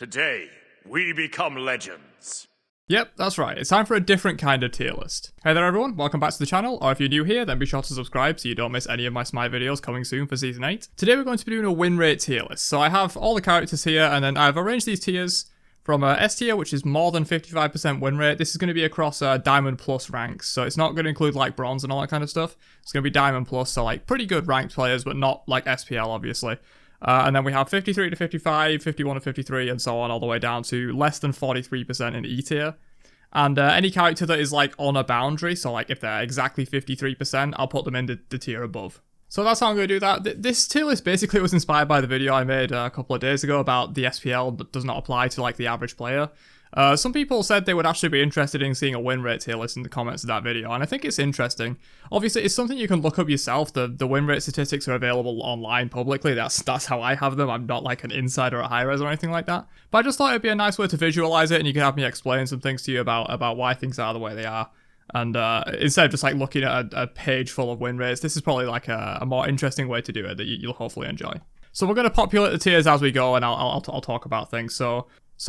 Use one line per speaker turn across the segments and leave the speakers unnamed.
Today, we become legends.
Yep, that's right. It's time for a different kind of tier list. Hey there everyone, welcome back to the channel, or if you're new here, then be sure to subscribe so you don't miss any of my Smite videos coming soon for Season 8. Today we're going to be doing a win rate tier list. So I have all the characters here, and then I've arranged these tiers from S tier, which is more than 55% win rate. This is going to be across Diamond Plus ranks, so it's not going to include like Bronze and all that kind of stuff. It's going to be Diamond Plus, so like pretty good ranked players, but not like SPL obviously. And then we have 53 to 55, 51 to 53, and so on, all the way down to less than 43% in E tier. And any character that is like on a boundary, so like if they're exactly 53%, I'll put them in the tier above. So that's how I'm going to do that. This tier list basically was inspired by the video I made a couple of days ago about the SPL that does not apply to like the average player. Some people said they would actually be interested in seeing a win rate tier list in the comments of that video, and I think it's interesting. Obviously, it's something you can look up yourself. The win rate statistics are available online publicly. That's how I have them. I'm not like an insider at Hi-Rez or anything like that. But I just thought it'd be a nice way to visualize it, and you can have me explain some things to you about why things are the way they are. And instead of just like looking at a page full of win rates, this is probably like a more interesting way to do it that you'll hopefully enjoy. So we're going to populate the tiers as we go, and I'll talk about things. So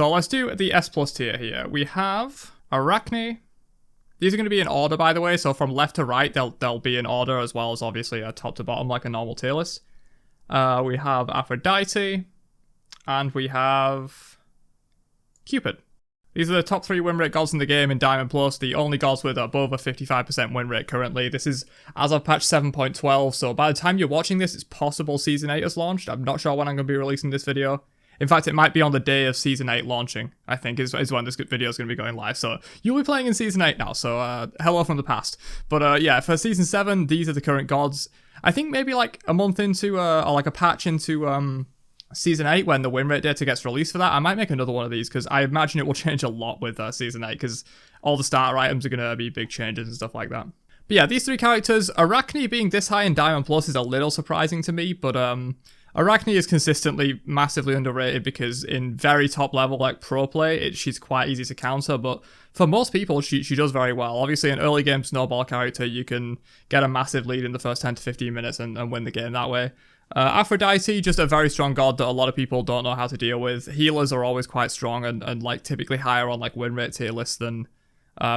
let's do the S plus tier here. We have Arachne. These are going to be in order, by the way. So from left to right, they'll be in order, as well as obviously top to bottom, like a normal tier list. We have Aphrodite, and we have Cupid. These are the top 3 win rate gods in the game in Diamond Plus, the only gods with above a 55% win rate currently. This is as of patch 7.12, so by the time you're watching this, it's possible Season 8 has launched. I'm not sure when I'm going to be releasing this video. In fact, it might be on the day of Season 8 launching, I think, is when this video is going to be going live. So you'll be playing in Season 8 now, so hello from the past. But yeah, for Season 7, these are the current gods. I think maybe like a month into, or like a patch into Season 8, when the win rate data gets released for that, I might make another one of these, because I imagine it will change a lot with Season 8, because all the starter items are going to be big changes and stuff like that. But yeah, these 3 characters, Arachne being this high in Diamond Plus is a little surprising to me, but Arachne is consistently massively underrated because in very top level, like pro play, she's quite easy to counter, but for most people, she does very well. Obviously, an early game snowball character, you can get a massive lead in the first 10 to 15 minutes and win the game that way. Aphrodite, just a very strong god that a lot of people don't know how to deal with. Healers are always quite strong and like typically higher on like win rate tier lists than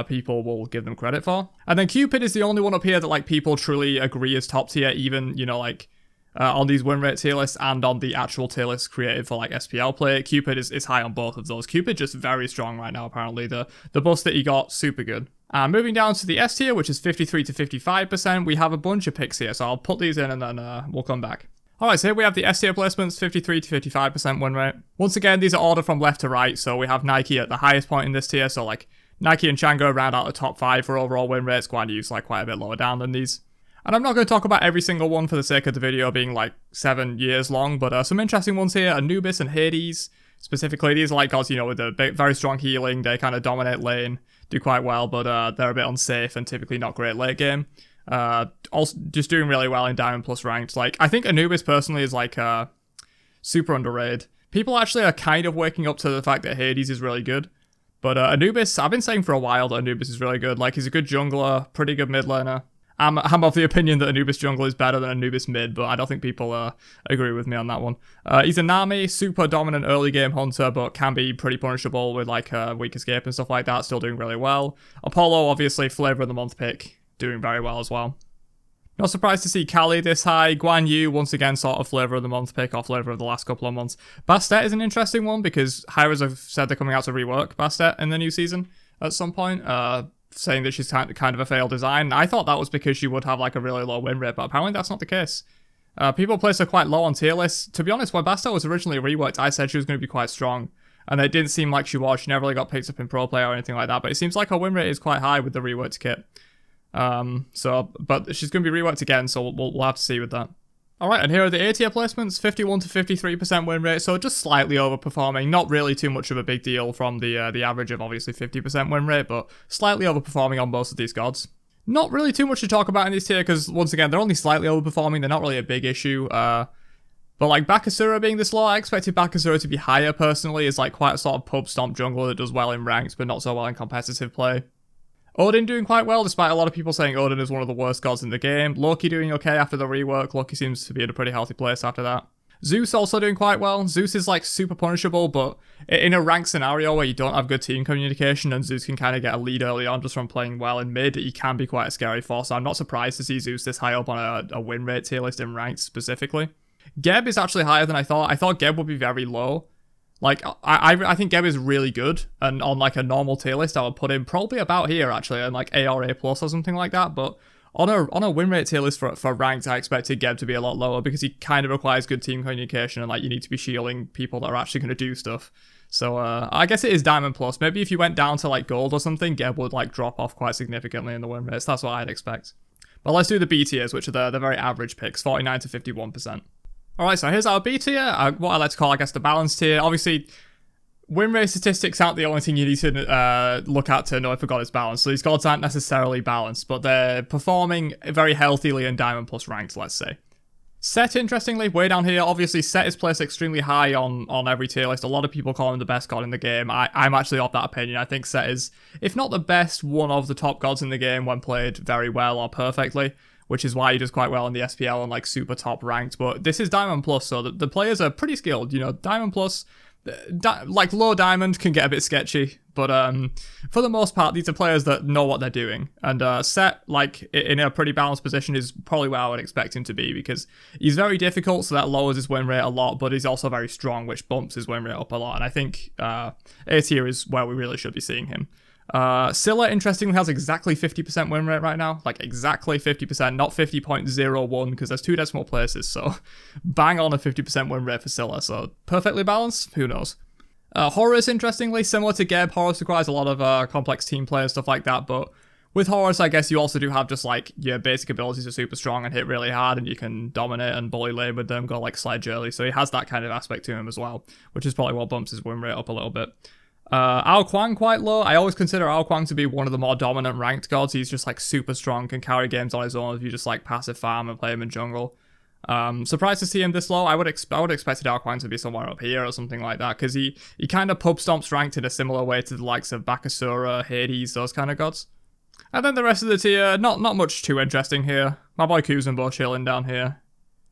people will give them credit for. And then Cupid is the only one up here that like people truly agree is top tier, even, you know, like on these win rate tier lists and on the actual tier lists created for like SPL play. Cupid is high on both of those. Cupid just very strong right now, apparently. The boost that he got, super good. Moving down to the S tier, which is 53 to 55%, we have a bunch of picks here, so I'll put these in and then we'll come back. Alright, so here we have the S tier placements, 53 to 55% win rate. Once again, these are ordered from left to right, so we have Nike at the highest point in this tier, so like Nike and Chango round out the top 5 for overall win rates. Guan Yu's like quite a bit lower down than these. And I'm not going to talk about every single one for the sake of the video being like 7 years long, but some interesting ones here, Anubis and Hades. Specifically, these are like gods, you know, with a very strong healing. They kind of dominate lane, do quite well, but they're a bit unsafe and typically not great late game. Also just doing really well in Diamond Plus ranked. Like, I think Anubis personally is like super underrated. People actually are kind of waking up to the fact that Hades is really good. But Anubis, I've been saying for a while that Anubis is really good. Like, he's a good jungler, pretty good mid laner. I'm of the opinion that Anubis jungle is better than Anubis mid, but I don't think people agree with me on that one. He's a Nami, super dominant early game hunter, but can be pretty punishable with like weak escape and stuff like that, still doing really well. Apollo, obviously, flavor of the month pick, doing very well as well. Not surprised to see Kali this high. Guan Yu, once again, sort of flavor of the month pick or flavor of the last couple of months. Bastet is an interesting one because Hi-Rez have said they're coming out to rework Bastet in the new season at some point. Saying that she's kind of a failed design. I thought that was because she would have like a really low win rate, but apparently that's not the case. People place her quite low on tier lists. To be honest, when Bastet was originally reworked, I said she was going to be quite strong, and it didn't seem like she was. She never really got picked up in pro play or anything like that, but it seems like her win rate is quite high with the reworked kit. But she's going to be reworked again, so we'll have to see with that. Alright, and here are the A tier placements, 51 to 53% win rate, so just slightly overperforming, not really too much of a big deal from the average of obviously 50% win rate, but slightly overperforming on most of these gods. Not really too much to talk about in this tier, because once again, they're only slightly overperforming, they're not really a big issue, but like Bakasura being this low, I expected Bakasura to be higher personally, is like quite a sort of pub stomp jungler that does well in ranked, but not so well in competitive play. Odin doing quite well, despite a lot of people saying Odin is one of the worst gods in the game. Loki doing okay after the rework. Loki seems to be in a pretty healthy place after that. Zeus also doing quite well. Zeus is like super punishable, but in a ranked scenario where you don't have good team communication and Zeus can kind of get a lead early on just from playing well in mid, he can be quite a scary force. So I'm not surprised to see Zeus this high up on a win rate tier list in ranked specifically. Geb is actually higher than I thought. I thought Geb would be very low. Like, I think Geb is really good, and on like a normal tier list, I would put him probably about here actually, and like A or A plus or something like that, but on a win rate tier list for ranked, I expected Geb to be a lot lower because he kind of requires good team communication and like you need to be shielding people that are actually going to do stuff. So I guess it is Diamond plus. Maybe if you went down to like Gold or something, Geb would like drop off quite significantly in the win rates. That's what I'd expect. But let's do the B tiers, which are the very average picks, 49 to 51%. Alright, so here's our B tier, what I like to call, I guess, the balanced tier. Obviously, win rate statistics aren't the only thing you need to look at to know if a god is balanced. So these gods aren't necessarily balanced, but they're performing very healthily in Diamond Plus ranked, let's say. Set, interestingly, way down here. Obviously, Set is placed extremely high on every tier list. A lot of people call him the best god in the game. I'm actually of that opinion. I think Set is, if not the best, one of the top gods in the game when played very well or perfectly, which is why he does quite well in the SPL and like super top ranked. But this is Diamond Plus, so the players are pretty skilled. You know, Diamond Plus, like low Diamond can get a bit sketchy, but for the most part, these are players that know what they're doing. And Set, like in a pretty balanced position, is probably where I would expect him to be because he's very difficult, so that lowers his win rate a lot. But he's also very strong, which bumps his win rate up a lot. And I think A tier is where we really should be seeing him. Scylla, interestingly, has exactly 50% win rate right now. Like, exactly 50%, not 50.01, because there's 2 decimal places, so bang on a 50% win rate for Scylla. So, perfectly balanced? Who knows? Horus, interestingly, similar to Geb, Horus requires a lot of complex team play and stuff like that, but with Horus, I guess you also do have just, like, your basic abilities are super strong and hit really hard, and you can dominate and bully lane with them, go, like, sledge early, so he has that kind of aspect to him as well, which is probably what bumps his win rate up a little bit. Ao Kuang quite low. I always consider Ao Kuang to be one of the more dominant ranked gods. He's just like super strong, can carry games on his own if you just like passive farm and play him in jungle. Surprised to see him this low. I would expected Ao Kuang to be somewhere up here or something like that because he kind of pub stomps ranked in a similar way to the likes of Bakasura, Hades, those kind of gods. And then the rest of the tier, not much too interesting here. My boy Kuzumbo chilling down here,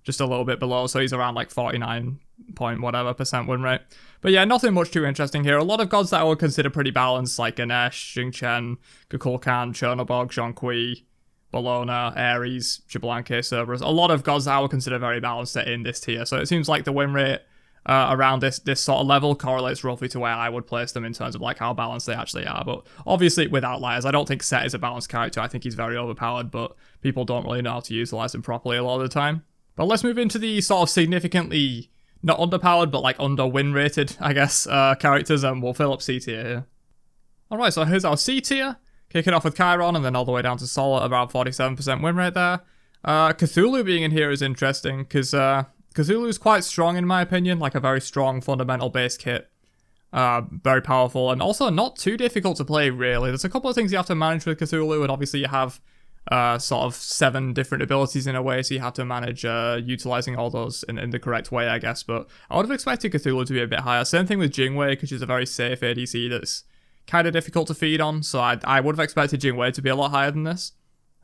just a little bit below, so he's around like 49 point whatever % win rate. But yeah, nothing much too interesting here. A lot of gods that I would consider pretty balanced, like Ganesh, Jing Chen, Kukulkan, Chernobog, Zhongkui, Bologna, Ares, Xbalanque, Cerberus. A lot of gods that I would consider very balanced in this tier. So it seems like the win rate around this sort of level correlates roughly to where I would place them in terms of like how balanced they actually are. But obviously with outliers, I don't think Set is a balanced character. I think he's very overpowered, but people don't really know how to utilize him properly a lot of the time. But let's move into the sort of significantly not underpowered, but like under win rated, I guess, characters, and we'll fill up C tier here. Alright, so here's our C tier. Kicking off with Chiron and then all the way down to Sol at around 47% win rate there. Cthulhu being in here is interesting because Cthulhu is quite strong in my opinion, like a very strong fundamental base kit. Very powerful and also not too difficult to play really. There's a couple of things you have to manage with Cthulhu, and obviously you have sort of 7 different abilities in a way, so you have to manage utilizing all those in the correct way, I guess. But I would have expected Cthulhu to be a bit higher. Same thing with Jingwei, because she's a very safe ADC that's kind of difficult to feed on, so I would have expected Jingwei to be a lot higher than this.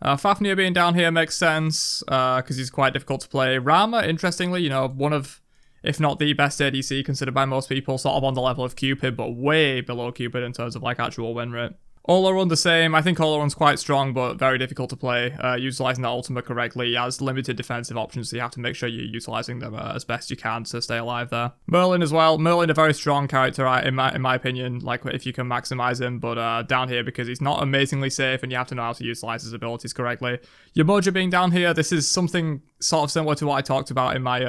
Fafnir being down here makes sense, because he's quite difficult to play. Rama, interestingly, you know, one of, if not the best ADC considered by most people, sort of on the level of Cupid, but way below Cupid in terms of like actual win rate. Olorun the same. I think Olorun's quite strong, but very difficult to play. Utilizing the ultimate correctly, he has limited defensive options, so you have to make sure you're utilizing them as best you can to stay alive there. Merlin as well. Merlin, a very strong character, in my opinion, like if you can maximize him, but down here because he's not amazingly safe, and you have to know how to utilize his abilities correctly. Yamoja being down here, this is something sort of similar to what I talked about in my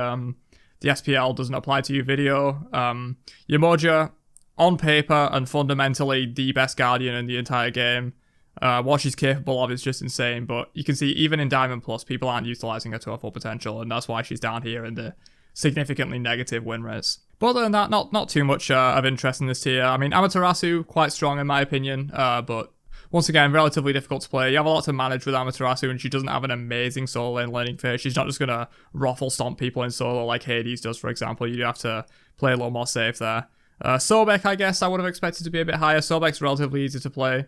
the SPL doesn't apply to you video. Yamoja, on paper and fundamentally the best Guardian in the entire game. What she's capable of is just insane, but you can see even in Diamond Plus, people aren't utilizing her to her full potential, and that's why she's down here in the significantly negative win rates. But other than that, not too much of interest in this tier. I mean, Amaterasu, quite strong in my opinion, but once again, relatively difficult to play. You have a lot to manage with Amaterasu, and she doesn't have an amazing solo lane laning phase. She's not just going to ruffle stomp people in solo like Hades does, for example. You do have to play a little more safe there. Sobek, I guess I would have expected to be a bit higher. Sobek's relatively easy to play.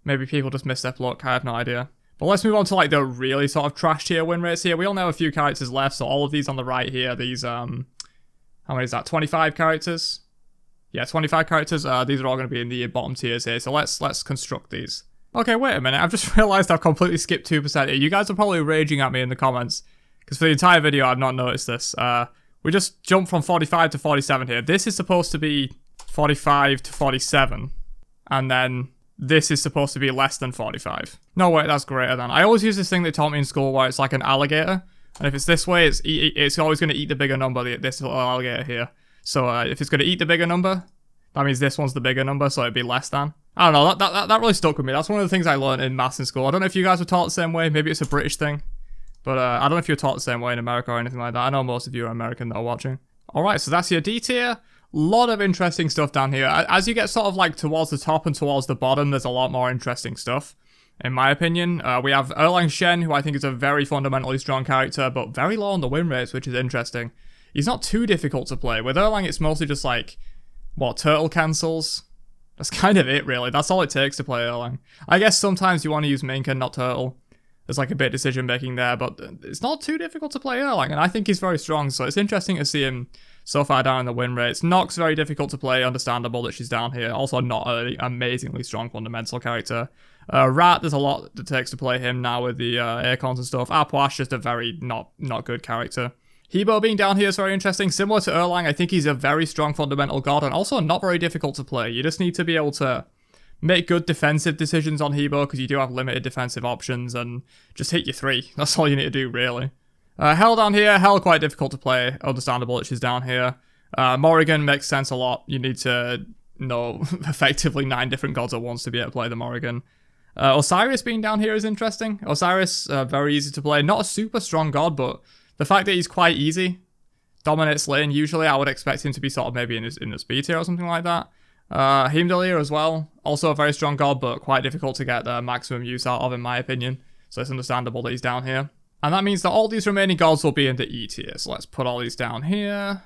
Maybe people just misstep luck, I have no idea. But let's move on to like the really sort of trash tier win rates here. We only have a few characters left, so all of these on the right here, these How many is that? 25 characters? Yeah, 25 characters. These are all going to be in the bottom tiers here. So let's construct these. Okay, wait a minute. I've just realized I've completely skipped 2% here. You guys are probably raging at me in the comments because for the entire video, I've not noticed this. We just jumped from 45 to 47 here. This is supposed to be 45 to 47. And then this is supposed to be less than 45. No, wait, that's greater than. I always use this thing they taught me in school where it's like an alligator. And if it's this way, it's always going to eat the bigger number, this little alligator here. So if it's going to eat the bigger number, that means this one's the bigger number, so it'd be less than. I don't know, that really stuck with me. That's one of the things I learned in maths in school. I don't know if you guys were taught the same way. Maybe it's a British thing. But I don't know if you're taught the same way in America or anything like that. I know most of you are American that are watching. Alright, so that's your D tier. Lot of interesting stuff down here. As you get sort of like towards the top and towards the bottom, there's a lot more interesting stuff, in my opinion. We have Erlang Shen, who I think is a very fundamentally strong character, but very low on the win rates, which is interesting. He's not too difficult to play. With Erlang, it's mostly just like, what, turtle cancels? That's kind of it, really. That's all it takes to play Erlang. I guess sometimes you want to use Minka, not turtle. There's like a bit of decision making there, but it's not too difficult to play Erlang, and I think he's very strong, so it's interesting to see him so far down in the win rates. Nox, very difficult to play, understandable that she's down here. Also not an amazingly strong fundamental character. Rat, there's a lot that takes to play him now with the Acorns and stuff. Apuash, just a very not good character. Hebo being down here is very interesting. Similar to Erlang, I think he's a very strong fundamental god, and also not very difficult to play. You just need to be able to make good defensive decisions on Hebo, because you do have limited defensive options, and just hit your 3. That's all you need to do, really. Hell down here, Hell quite difficult to play. Understandable that she's down here. Morrigan makes sense a lot. You need to know effectively 9 different gods at once to be able to play the Morrigan. Osiris being down here is interesting. Osiris, very easy to play. Not a super strong god, but the fact that he's quite easy, dominates lane. Usually I would expect him to be sort of maybe in the speed tier or something like that. Heimdallr as well. Also a very strong god, but quite difficult to get the maximum use out of, in my opinion. So it's understandable that he's down here. And that means that all these remaining gods will be in the E tier. So let's put all these down here.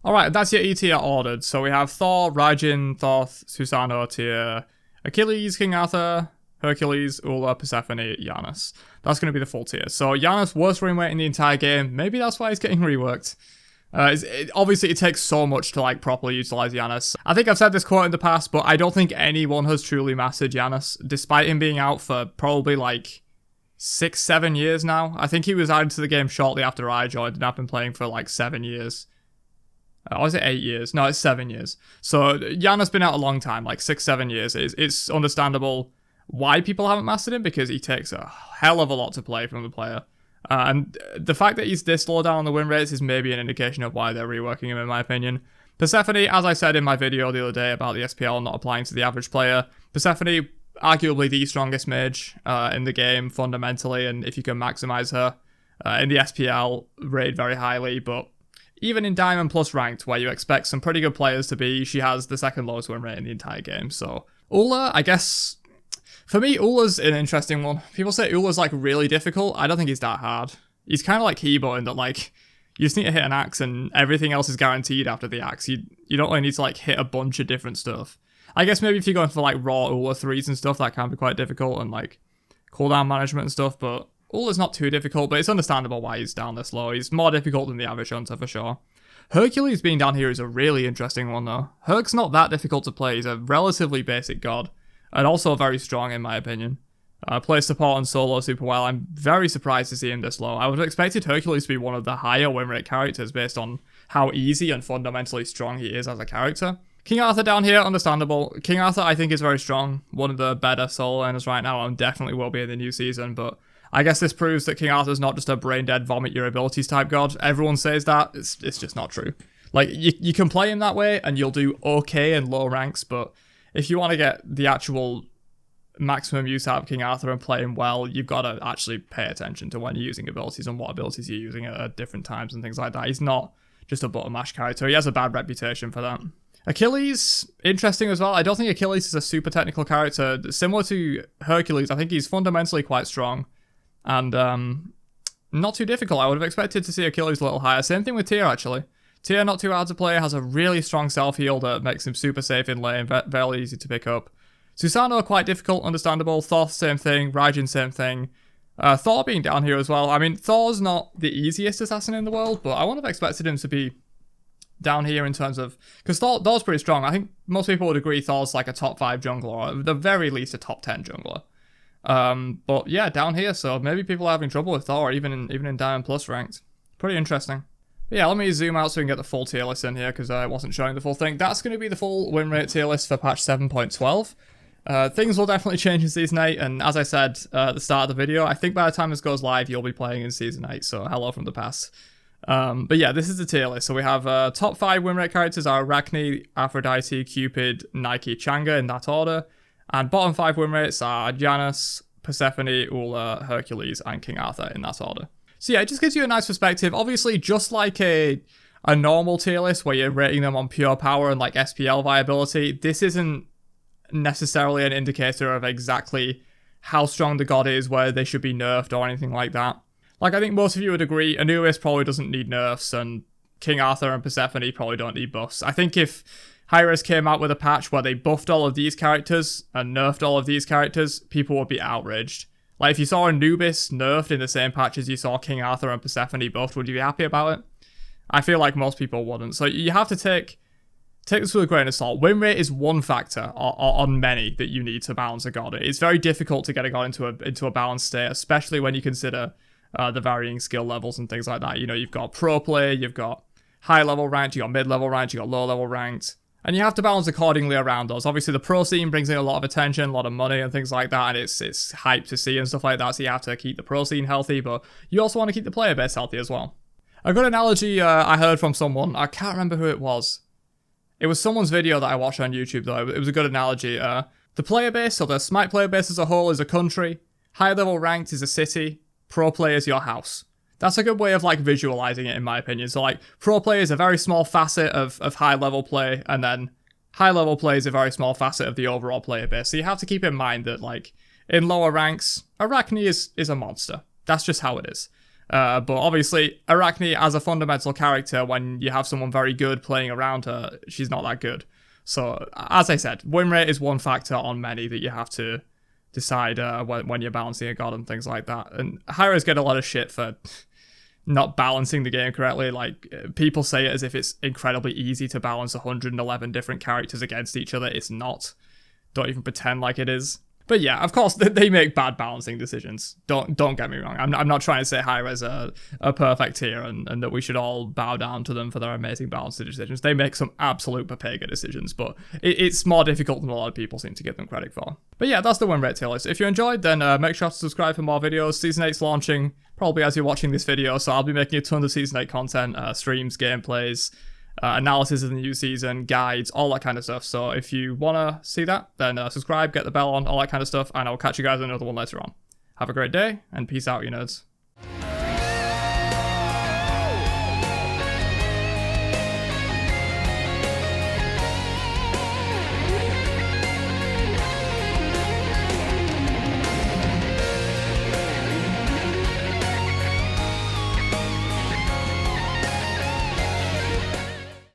Alright, that's your E tier ordered. So we have Thor, Raijin, Thoth, Susanoo tier, Achilles, King Arthur, Hercules, Ula, Persephone, Giannis. That's going to be the full tier. So Giannis, worst win rate in the entire game. Maybe that's why he's getting reworked. Obviously, it takes so much to like properly utilize Giannis. I think I've said this quote in the past, but I don't think anyone has truly mastered Giannis, despite him being out for probably like 6-7 years now. I think he was added to the game shortly after I joined, and I've been playing for like 7 years. Or is it 8 years? No, it's 7 years. So Giannis been out a long time, like 6-7 years. It's understandable why people haven't mastered him, because he takes a hell of a lot to play from the player. And the fact that he's this low down on the win rates is maybe an indication of why they're reworking him, in my opinion. Persephone, as I said in my video the other day about the SPL not applying to the average player, Persephone, arguably the strongest mage in the game fundamentally, and if you can maximize her in the SPL, rated very highly, but even in Diamond Plus ranked, where you expect some pretty good players to be, she has the second lowest win rate in the entire game. So Ula, I guess, for me, Ula's an interesting one. People say Ula's like really difficult. I don't think he's that hard. He's kind of like Hebo in that like, you just need to hit an axe and everything else is guaranteed after the axe. You don't really need to like hit a bunch of different stuff. I guess maybe if you're going for like raw Ula 3s and stuff, that can be quite difficult, and like cooldown management and stuff, but Ula's not too difficult, but it's understandable why he's down this low. He's more difficult than the average hunter for sure. Hercules being down here is a really interesting one though. Herc's not that difficult to play. He's a relatively basic god, and also very strong in my opinion. Plays support and solo super well. I'm very surprised to see him this low. I would have expected Hercules to be one of the higher win rate characters based on how easy and fundamentally strong he is as a character. King Arthur down here, understandable. King Arthur I think is very strong. One of the better solo laners right now, and definitely will be in the new season, but I guess this proves that King Arthur's not just a brain-dead vomit your abilities type god. Everyone says that. It's just not true. Like, you can play him that way and you'll do okay in low ranks, but if you want to get the actual maximum use out of King Arthur and play him well, you've got to actually pay attention to when you're using abilities and what abilities you're using at different times and things like that. He's not just a button mash character. He has a bad reputation for that. Achilles, interesting as well. I don't think Achilles is a super technical character. Similar to Hercules, I think he's fundamentally quite strong. And not too difficult. I would have expected to see Achilles a little higher. Same thing with Tyr, actually. Tyr, not too hard to play, has a really strong self-heal that makes him super safe in lane, very easy to pick up. Susanoo, quite difficult, understandable. Thoth, same thing. Raijin, same thing. Thor being down here as well. I mean, Thor's not the easiest assassin in the world, but I would have expected him to be down here in terms of, because Thor's pretty strong. I think most people would agree Thor's like a top 5 jungler, or at the very least a top 10 jungler. But yeah, down here, so maybe people are having trouble with Thor, even in Diamond Plus ranked. Pretty interesting. But yeah, let me zoom out so we can get the full tier list in here, because I wasn't showing the full thing. That's going to be the full win rate tier list for patch 7.12. Things will definitely change in Season 8, and as I said at the start of the video, I think by the time this goes live, you'll be playing in Season 8, so hello from the past. But yeah, this is the tier list. So we have top 5 win rate characters are Arachne, Aphrodite, Cupid, Nike, Changa in that order. And bottom 5 win rates are Janus, Persephone, Ula, Hercules, and King Arthur in that order. So yeah, it just gives you a nice perspective. Obviously, just like a normal tier list where you're rating them on pure power and like SPL viability, this isn't necessarily an indicator of exactly how strong the god is, where they should be nerfed or anything like that. Like, I think most of you would agree, Anubis probably doesn't need nerfs, and King Arthur and Persephone probably don't need buffs. I think if Hi-Rez came out with a patch where they buffed all of these characters and nerfed all of these characters, people would be outraged. Like, if you saw Anubis nerfed in the same patch as you saw King Arthur and Persephone buffed, would you be happy about it? I feel like most people wouldn't. So you have to take this with a grain of salt. Win rate is one factor on many that you need to balance a god. It's very difficult to get a god into a balanced state, especially when you consider the varying skill levels and things like that. You know, you've got pro play, you've got high level ranked, you've got mid level ranked, you've got low level ranked. And you have to balance accordingly around those. Obviously, the pro scene brings in a lot of attention, a lot of money and things like that, and it's hype to see and stuff like that, so you have to keep the pro scene healthy, but you also want to keep the player base healthy as well. A good analogy I heard from someone, I can't remember who it was. It was someone's video that I watched on YouTube, though. It was a good analogy. The player base, so the Smite player base as a whole, is a country. High level ranked is a city. Pro play is your house. That's a good way of like visualizing it, in my opinion. So like pro play is a very small facet of high level play, and then high level play is a very small facet of the overall player base. So you have to keep in mind that like in lower ranks, Arachne is a monster. That's just how it is. But obviously, Arachne as a fundamental character, when you have someone very good playing around her, she's not that good. So as I said, win rate is one factor on many that you have to decide when you're balancing a god and things like that. And Hi-Rez get a lot of shit for not balancing the game correctly. Like, people say it as if it's incredibly easy to balance 111 different characters against each other. It's not. Don't even pretend like it is. But yeah, of course, they make bad balancing decisions. Don't get me wrong. I'm not trying to say Hi-Rez are perfect here and that we should all bow down to them for their amazing balancing decisions. They make some absolute papega decisions, but it's more difficult than a lot of people seem to give them credit for. But yeah, that's the win rate tier list. If you enjoyed, then make sure to subscribe for more videos. Season 8's launching probably as you're watching this video, so I'll be making a ton of Season 8 content, streams, gameplays, analysis of the new season, guides, all that kind of stuff. So if you want to see that, then subscribe, get the bell on, all that kind of stuff, and I'll catch you guys in another one later on. Have a great day, and peace out, you nerds.